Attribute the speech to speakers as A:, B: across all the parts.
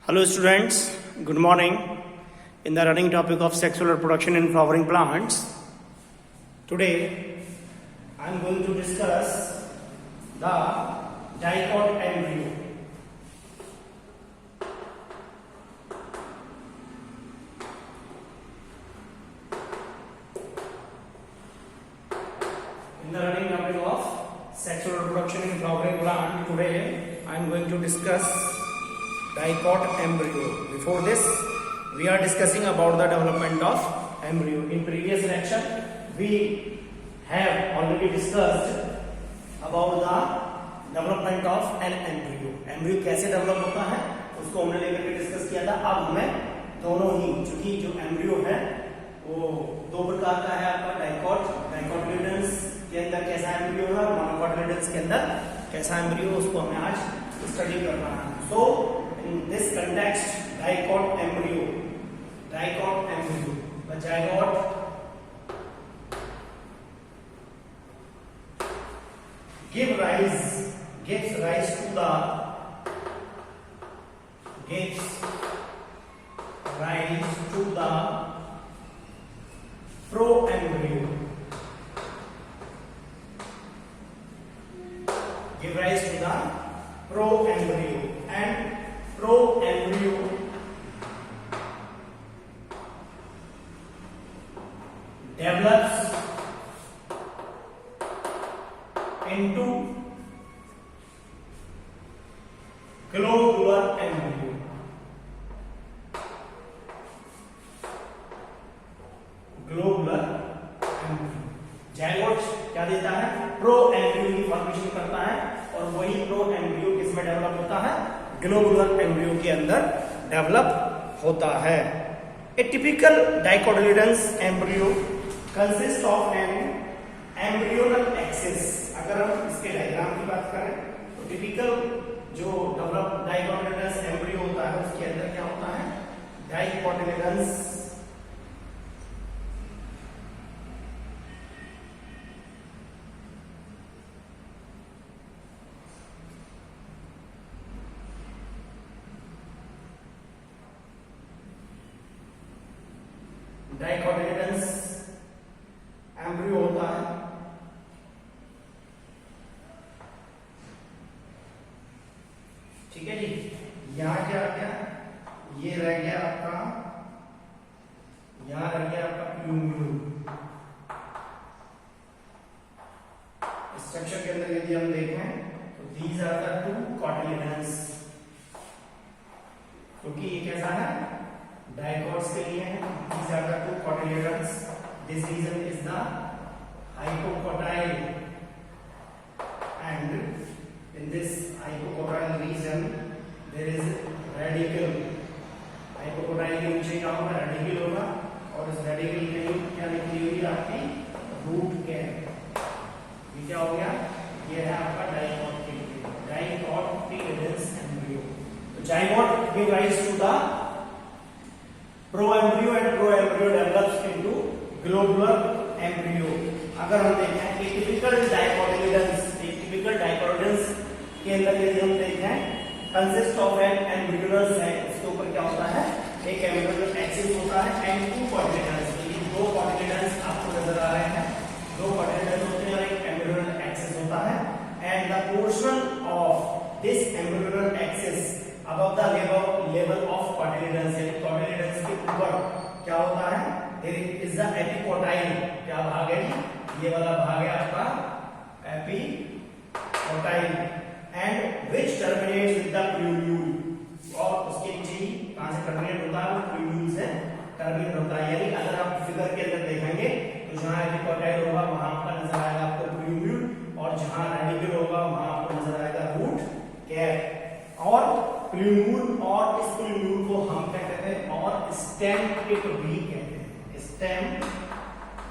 A: Hello students, good morning. In the running topic of sexual reproduction in flowering plants, today I am going to discuss the dicot embryo. In the running topic of sexual reproduction in flowering plant, today I am going to discuss dicot embryo. Before this, we are discussing about the development of embryo. In previous lecture, we have already discussed about the development of an embryo. Embryo कैसे develop होता है उसको हमने लेकर के discuss किया था. अब हमें दोनों ही, चूंकि जो embryo है वो दो प्रकार का है आपका डाइकॉट, डाइकोटिलेडन्स के अंदर कैसा embryo है और मोनोकोटिलेडन्स के अंदर कैसा embryo, उसको हमें आज स्टडी करना है. So in this context, dicot embryo, the zygote gives rise to the proembryo. Give rise to the proembryo, and proembryo develops into globular embryo. Globular embryo. Zygote क्या देता है? प्रो एम्ब्रियो की formation करता है, और वही प्रो एम्ब्रियो किसमें develop होता है? ग्लोबुलर एम्ब्रियो के अंदर डेवलप होता है. A typical dicotyledons embryo consist of an embryonal axis. अगर हम इसके डायग्राम की बात करें तो टिपिकल जो डेवलप डाइकोटिलेडन्स एम्ब्रियो होता है उसके अंदर क्या होता है? डाइकोटिलेडन्स डाइकोटिलेडन्स एम्ब्रियो होता है. ठीक है जी. यहां क्या आ गया? ये रह गया आपका, यहां रह गया आपका प्लूम्यूल. स्ट्रक्चर के अंदर यदि हम देखें तो these are the two cotyledons. क्योंकि ये कैसा है? डाइकोट्स के लिए है. These are the two cotyledons. This region is the hypocotyle, and in this hypocotyle region there is radicle. hypocotyle के नीचे क्या होगा? रेडिकल होगा, और इस रेडिकल के क्या निकली हुई है आपकी? Root cap. ये क्या हो गया? ये है आपका डाइकोटिलेडन्स एम्ब्रियो. तो zygote give rise to the proembryo and proembryo develops into globular embryo. अगर हम देखें कि टिपिकल डाइकोटिलेडन्स के अंदर यदि हम देखें consist of an embryonal site, उसके ऊपर क्या होता है? एक एम्ब्रियोनल एक्सिस होता है एंड टू कोटिलेडन्स. ये दो कोटिलेडन्स आपको नजर आ रहे हैं. दो कोटिलेडन्स होते हैं और एक एम्ब्रियोनल एक्सिस होता है, and the portion of this embryonal axis above the level of cotyledons. यानी cotyledons के ऊपर क्या होता है? there is the epicotyle. क्या भाग है? ये वाला भाग है आपका epicotyle, and which terminates with the plumule. और उसके नीचे ही कहां से टर्मिनेट होता है? वो plumule से टर्मिनेट होता है. यानी अगर आप फिगर के अंदर देखेंगे तो जहां epicotyle होगा वहां आपका नजर आएगा आपको plumule, और जहां radicle होगा वहां आपको नजर आएगा रूट कैप. और प्लूम्यूल, और इस प्लूम्यूल को हम क्या कहते हैं? और स्टेम टिप भी कहते हैं. Stem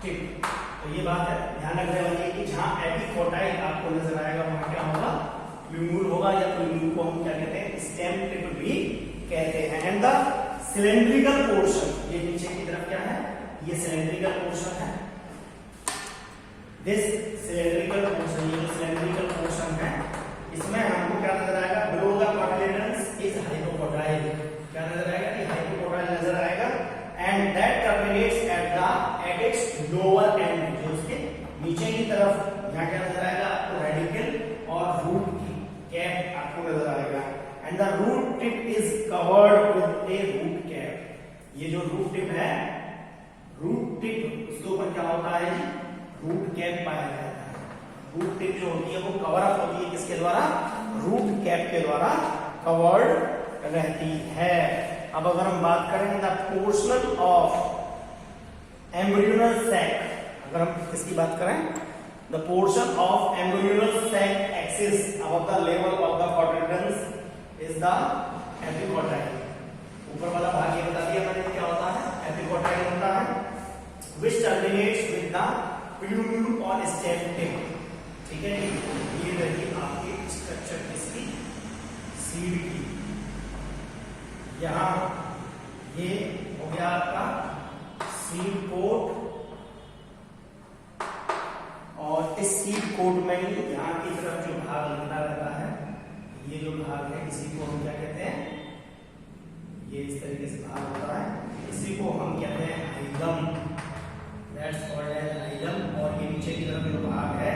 A: tip. तो ये बात है, ध्यान रखने वाली है कि जहां एपिकोटाइल आपको नजर आएगा वहां क्या होगा? प्लूम्यूल होगा, या प्लूम्यूल को हम क्या कहते हैं? स्टेम टिप भी कहते हैं. एंड द सिलेंड्रिकल पोर्शन, ये नीचे की तरफ क्या है? ये सिलेंड्रिकल पोर्शन है. दिस सिलेंड्रिकल पोर्शन, ये सिलेंड्रिकल पोर्शन है, इसमें हमको क्या नजर आएगा? Below the cotyledons is hypocotyl. Root tip is covered with a root cap. ये जो रूट टिप है, रूट टिप उसके ऊपर क्या होता है, रूट कैप पाया जाता है। रूट टिप जो होती है वो कवर अप होती है किसके द्वारा, रूट कैप के द्वारा कवर्ड रहती है। अब अगर हम बात करें the portion of embryonal sac, अगर हम किसकी बात करें, the portion of embryonal sac axis above the level of the cotyledons is the epicotyl. ऊपर वाला भाग ये बता दिया मैंने क्या होता है, एपिकोटाइल होता है, which terminates with the plumule और stem tip। ठीक है, ये रही आपकी स्ट्रक्चर किसकी, सीड की। यहाँ ये हो गया आपका सीड कोट, और इस सीड कोट में ही यहाँ की तरफ जो भाग निकला रहता है, ये जो भाग है इसी को हम क्या कहते हैं, ये इस तरीके से भाग होता है, इसी को हम कहते हैं hilum, that's called as hilum. और ये नीचे की तरफ जो भाग है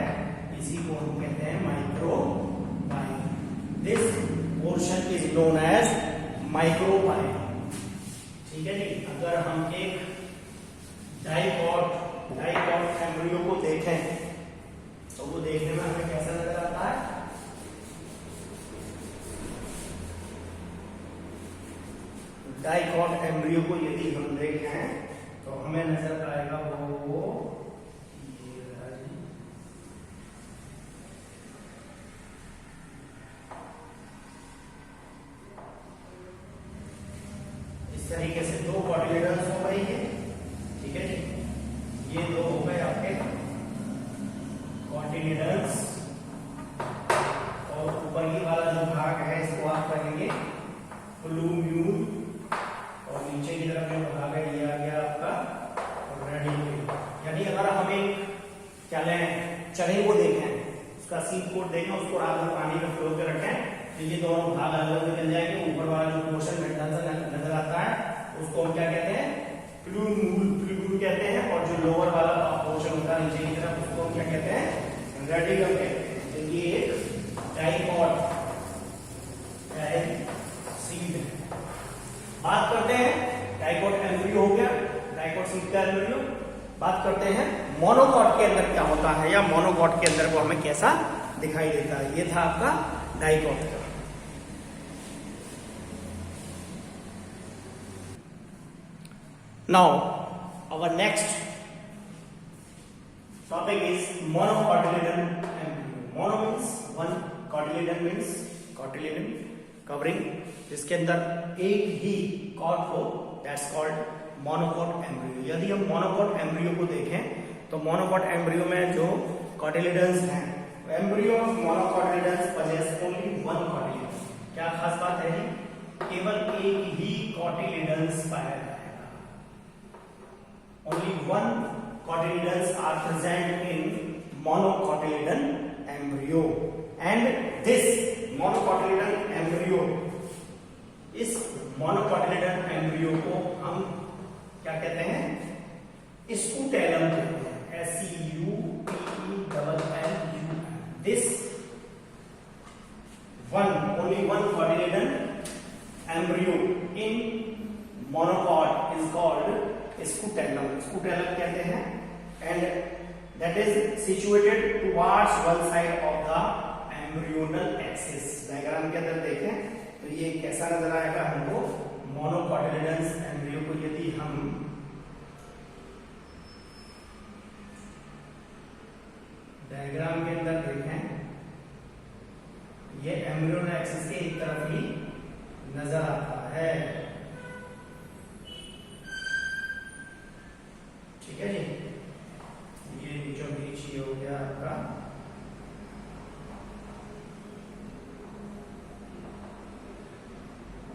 A: इसी को हम कहते हैं micropyle. This portion is known as micropyle. ठीक है जी। अगर हम एक डाइकॉट एम्ब्रियो को देखें तो वो देखने में हमें कैसा नजर आता है, डाइकॉट एम्ब्रियो को यदि हम देखें तो हमें नजर आएगा वो इस तरीके से दो कोटिलेडन्स हो गई है। ठीक है जी, ये दो हो गए आपके कोटिलेडन्स, और ऊपर ही वाला जो भाग है इसको आप कहेंगे प्लूम्यूल, और नीचे की तरफ जो भाग है ये आ गया आपका रेडिक्यूल। यानी अगर हम एक क्या लें, चने को देखें, उसका सीड कोट देखें, उसको रात भर पानी में फ्लो के रखें, तो ये दोनों भाग अलग अलग निकल जाएंगे। ऊपर वाला जो पोर्शन नजर आता है उसको हम क्या कहते हैं, प्लूम्यूल कहते हैं, और जो लोअर वाला पोर्शन होता है नीचे की तरफ उसको हम क्या कहते हैं, रेडिक्यूल कहते हैं। तो ये एक डाइकॉट सीड है। बात करते हैं, डाइकॉट एम्ब्रियो हो गया, डाइकॉट सीड का एम्ब्रियो। बात करते हैं मोनोकॉट के अंदर क्या होता है, या मोनोकॉट के अंदर वो हमें कैसा दिखाई देता है। ये था आपका डाइकॉट का। Now our next topic is monocotyledon embryo. Mono means one, cotyledon means cotyledon covering, जिसके अंदर एक ही कॉट हो, दैट्स कॉल्ड मोनोकॉट एम्ब्रियो। यदि हम मोनोकॉट एम्ब्रियो को देखें तो मोनोकॉट एम्ब्रियो में जो कोटिलेडन्स हैं, embryo of monocotyledons possess only one cotyledon. क्या खास बात है जी, केवल एक ही कोटिलेडन्स पाया जाएगा। Only one cotyledons are present in monocotyledon embryo, and this monocotyledon embryo, इस मोनोकोटिलेडन एम्ब्रियो को हम क्या कहते हैं, स्कूटेलम कहते हैं, SCUTELLU। This one, only one cotyledon embryo in monocot is called scutellum. Scutellum कहते हैं, and that is situated towards one side of the embryonal axis. Diagram के अंदर देखें तो ये कैसा नजर आएगा हमको, मोनोकोटिलेडन्स एम्ब्रियो को यदि हम डायग्राम के अंदर देखें, ये एम्ब्रियोनल एक्सिस के एक तरफ ही नजर आता है। ठीक है जी, ये बीचों बीच ये हो गया आपका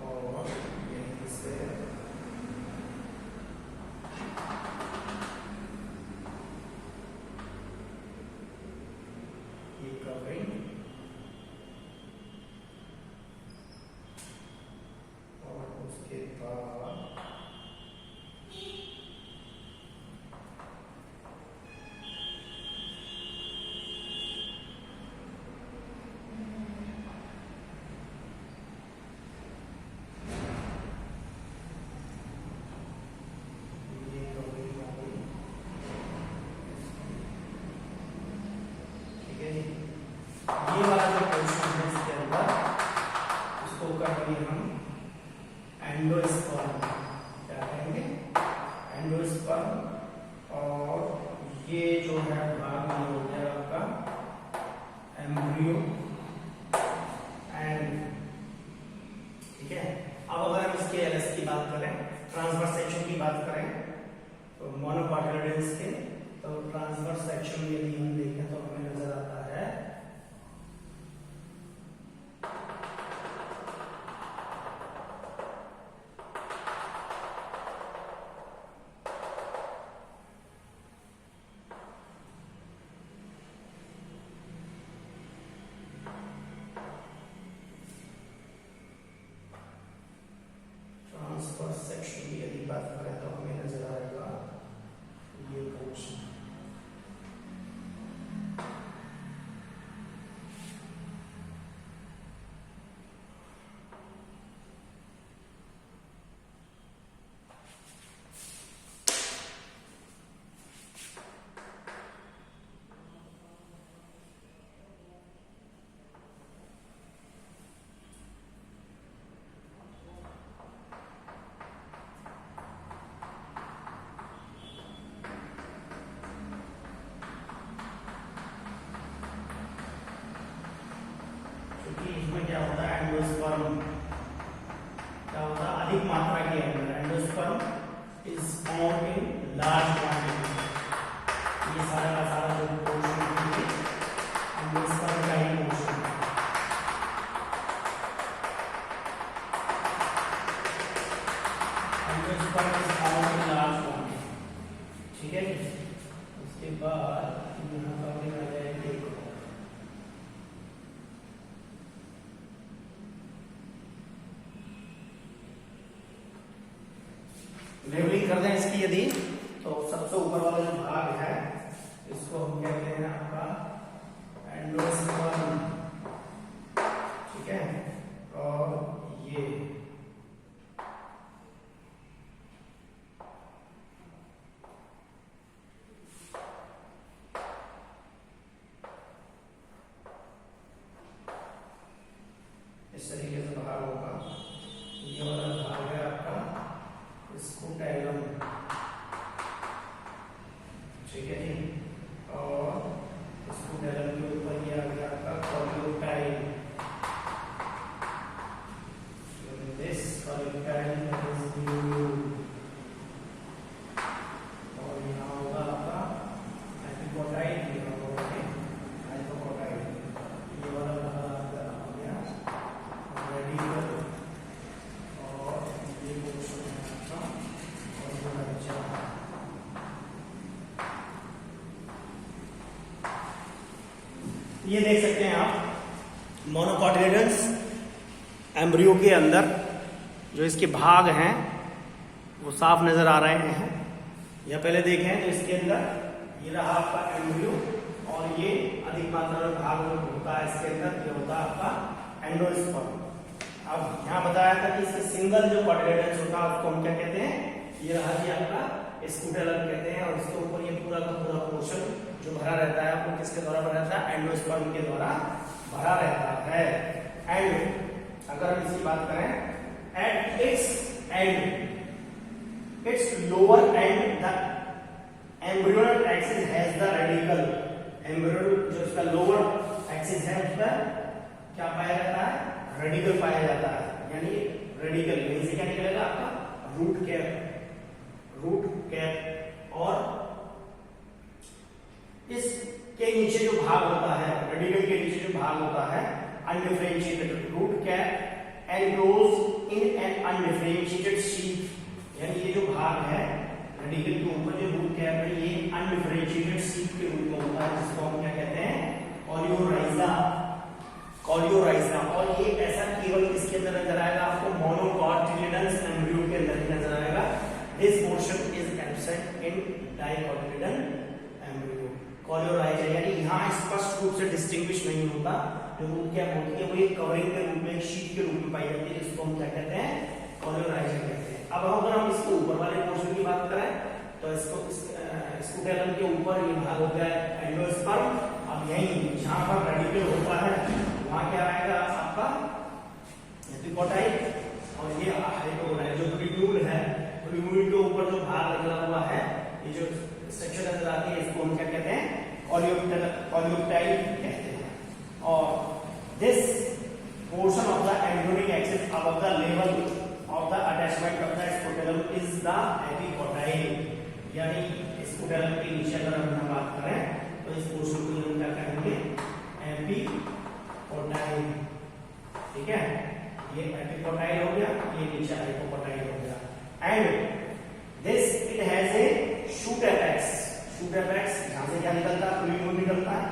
A: और यहीं से ये कवरिंग और उसके ये वाला जो पोर्शन है इसके अंदर उसको कहेंगे हम एंडोस्पर्म। क्या कहेंगे? एंडोस्पर्म। और ये जो है भाग में हो गया आपका एम्ब्रियो एंड, ठीक है। अब अगर हम इसके एलएस की बात करें, ट्रांसवर्स सेक्शन की बात करें, तो मोनोकोटिलिडन्स के तो ट्रांसवर्स सेक्शन यदि हम देखें तो हमें नजर आता है ट्रांसवर्स सेक्शन की यदि बात करें तो हमें नजर आएगा ये पोर्शन। इसमें क्या होता है, एंडोस्पर्म क्या होता है, अधिक मात्रा के अंदर endosperm is found in large quantity. ये सारा का सारा जो पोर्शन है एंडोस्पर्म का ही पोर्शन है। Endosperm is found in large quantity, ठीक है। उसके बाद यहाँ पर भी आ जाए देखो लेवलिंग कर दें इसकी यदि, तो सबसे ऊपर वाला जो भाग है इसको हम कहते हैं आपका एंडोस्पर्म, ठीक है। और ये इस तरीके से भाग होगा। ये वाला भाग है आपका स्कूटेलम, ठीक है जी। और स्कूटेलम के ऊपर ये आ गया आपका coleoptile. This coleoptile is new. और यहाँ होगा आपका एपिकोटाइल, यहाँ होगा एपिकोटाइल। ये वाला भाग आपका हो गया रेडिकल। और ये पोर्शन है आपका ये देख सकते हैं आप मोनोकोटिलिडन्स एम्ब्रियो के अंदर जो इसके भाग हैं वो साफ नजर आ रहे हैं। या पहले देखें तो इसके अंदर ये रहा आपका एम्ब्रियो और ये अधिक मात्रा में भाग जो होता है इसके अंदर ये होता है आपका एंडोस्पर्म। अब यहाँ बताया था कि इसके सिंगल जो कोटिलिडन्स होता है उसको हम क्या कहते हैं, ये रहा जी आपका स्कूटेलम कहते हैं। और इसके ऊपर ये पूरा का पूरा पोर्शन जो भरा रहता है वो किसके द्वारा भरा रहता है, एंडोस्पर्म के द्वारा भरा रहता है। एंड अगर हम इसकी बात करें at its and, it's lower and the embryonal axis has the radical. Embryonal जो इसका लोअर एक्सिस है उस पर क्या पाया जाता है, रेडिकल पाया जाता है। यानी रेडिकल यहीं से क्या निकलेगा आपका रूट कैप, रूट कैप। और इसके नीचे जो भाग होता है, रेडिकल के नीचे जो भाग होता है undifferentiated root cap enclose in an undifferentiated sheath. यानी ये जो भाग है रेडिकल के ऊपर जो रूट कैप है ये अनडिफरेंशिएटेड शीथ के रूप में होता है, जिसको हम क्या कहते हैं, कॉलियोराइजा। कॉलियोराइजा। और ये ऐसा केवल इसके अंदर नजर आएगा आपको मोनोकोटिलिडन्स एम्ब्रियो के अंदर ही नजर आएगा। This portion is absent in dicotyledon embryo. Coleorhiza यानी यहाँ स्पष्ट रूप से डिस्टिंग्विश नहीं होता। जो रूट कैप होती है वो एक कवरिंग के रूप में, एक शीट के रूप में पाई जाती है, जिसको हम क्या कहते हैं, कॉलियोराइजा कहते हैं। अब अगर हम इसके ऊपर वाले पोर्शन की बात करें तो इसको स्कूटेलम के ऊपर ये भाग हो गया एंडोस्पर्म। अब यही जहां पर रेडिकल होता है वहां क्या आएगा आपका एपिकोटाइल, और ये हाइपोकोटाइल। जो ट्यूब्यूल है, ट्यूब्यूल के ऊपर जो भाग लगा हुआ है, ये जो स्ट्रक्चर नजर आती है, इसको हम क्या कहते हैं, कॉलियोप्टाइल कहते हैं। और this portion of the embryonic axis above the level of the attachment of the scrotum is the epicotyl, यानी स्क्रोटम के नीचे अगर हम बात करें तो इस पोर्शन को हम क्या कहेंगे, एपिकोटाइल। ठीक है, ये एपिकोटाइल हो गया, ये नीचे हाइपोकोटाइल हो गया। And this it has a shoot apex, shoot apex यहां से क्या निकलता है, फ्लूइड निकलता है।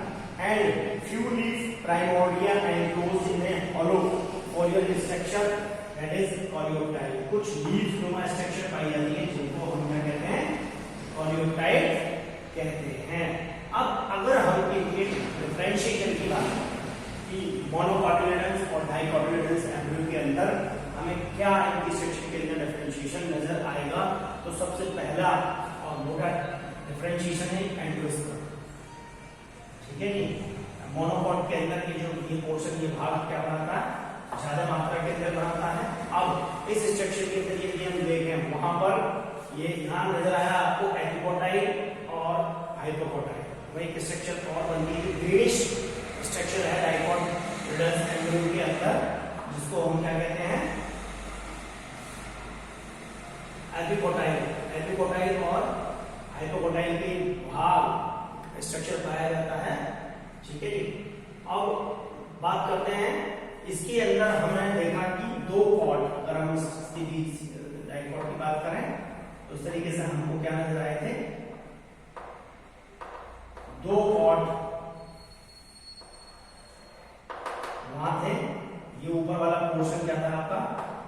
A: And few leaf primordia enclosed in a hollow foliar structure that is coleoptile. कुछ लीफ नुमा स्ट्रक्चर पाई जाती है जिनको हम क्या कहते हैं, कॉलियोप्टाइल कहते हैं। अब अगर हम इनके डिफरेंशिएशन की बात करें कि मोनोकॉटिलेडन्स और डाइकॉटिलेडन्स एम्ब्रियो के अंदर हमें क्या इनकी स्ट्रक्चर के अंदर डिफरेंशिएशन नजर आएगा, तो सबसे पहला और मोटा डिफरेंशिएशन है एंडोस्पर्म। ठीक है जी, मोनोकॉट के अंदर के जो ये पोर्शन, ये भाग क्या बनाता है, ज्यादा मात्रा के अंदर बनाता है। अब इस स्ट्रक्चर के अंदर यदि हम देखें, वहां पर ये यहां नजर आया आपको एपिकोटाइल और हाइपोकोटाइल, वही एक स्ट्रक्चर और बनती है, ग्रीनिश स्ट्रक्चर है डाइकोटिलेडन्स एम्ब्रियो के अंदर, जिसको हम क्या कहते हैं, एपिकोटाइल। एपिकोटाइल और हाइपोकोटाइल के भाग स्ट्रक्चर पाया जाता है। ठीक है जी, अब बात करते हैं इसके अंदर हमने देखा कि दो कॉर्ड, अगर हम इसके बीच डाइकोट की बात करें तो इस तरीके से हमको क्या नजर आए थे, दो कॉर्ड वहां थे। ये ऊपर वाला पोर्शन क्या था आपका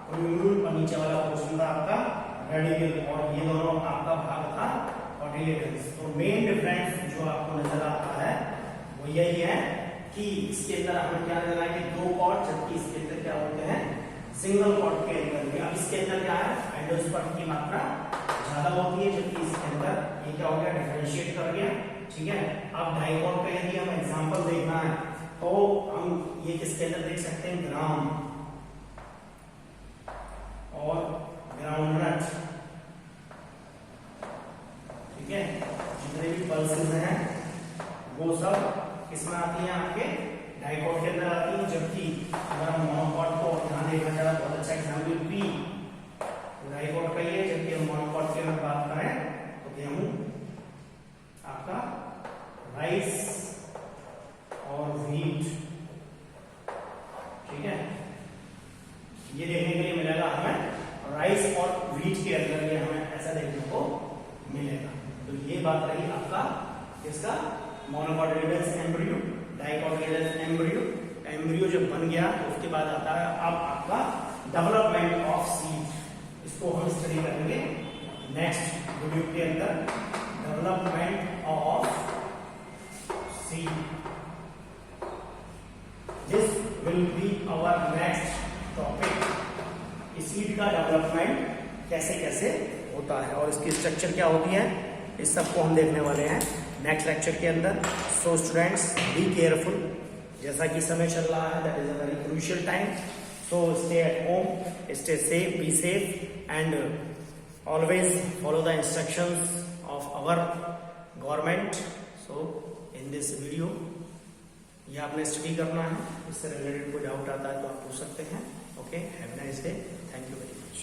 A: ट्यूब्यूल, और नीचे वाला पोर्शन था आपका रेडिकल, और ये दोनों आपका भाग था कॉटिलेडन्स। तो मेन डिफरेंस जो आपको नजर आता है वो यही है कि इसके अंदर हमें क्या नजर आया कि दो कॉर्ड, जबकि इसके अंदर क्या होते हैं, सिंगल कॉर्ड के अंदर भी। अब इसके अंदर क्या है, एंडोस्पर्म की मात्रा ज्यादा होती है, जबकि इसके अंदर ये क्या हो गया, डिफरेंशिएट कर गया। ठीक है, अब डाइकोट का यदि हम एग्जांपल देखना है तो हम ये किसके अंदर देख सकते हैं, ग्राम और ग्राउंडनट। ठीक है, जितने भी पल्सेस हैं वो सब किसमें आती हैं, आपके डाइकोट के अंदर आती है। जबकि अगर हम मोनोकॉट को ध्यान देखना चाहे, बहुत अच्छा एग्जाम्पल पी डाइकोट का ही है, जबकि हम मोनोकॉट की अगर बात करें तो गेहूं आपका, राइस और व्हीट। ठीक है, ये देखने के लिए मिलेगा हमें, राइस और व्हीट के अंदर ये हमें ऐसा देखने को मिलेगा। तो ये बात रही आपका इसका मोनोकॉटिलेडन्स एम्ब्रियो, डाइकॉटिलेडन्स एम्ब्रियो। एम्ब्रियो जब बन गया तो उसके बाद आता है अब आपका डेवलपमेंट ऑफ सीड। इसको हम स्टडी करेंगे नेक्स्ट वीडियो के अंदर, development of seed. This will be our next topic. Seed का डेवलपमेंट कैसे कैसे होता है और इसकी स्ट्रक्चर क्या होती है, इस सबको हम देखने वाले हैं नेक्स्ट लेक्चर के अंदर। सो स्टूडेंट्स, बी केयरफुल, जैसा कि समय चल रहा है, that is a very crucial time. So stay at home, stay safe, be safe and always follow the instructions of our government. So in this video ये आपने स्टडी करना है, इससे रिलेटेड कोई डाउट आता है तो आप पूछ सकते हैं। Okay, have a nice day, thank you very much.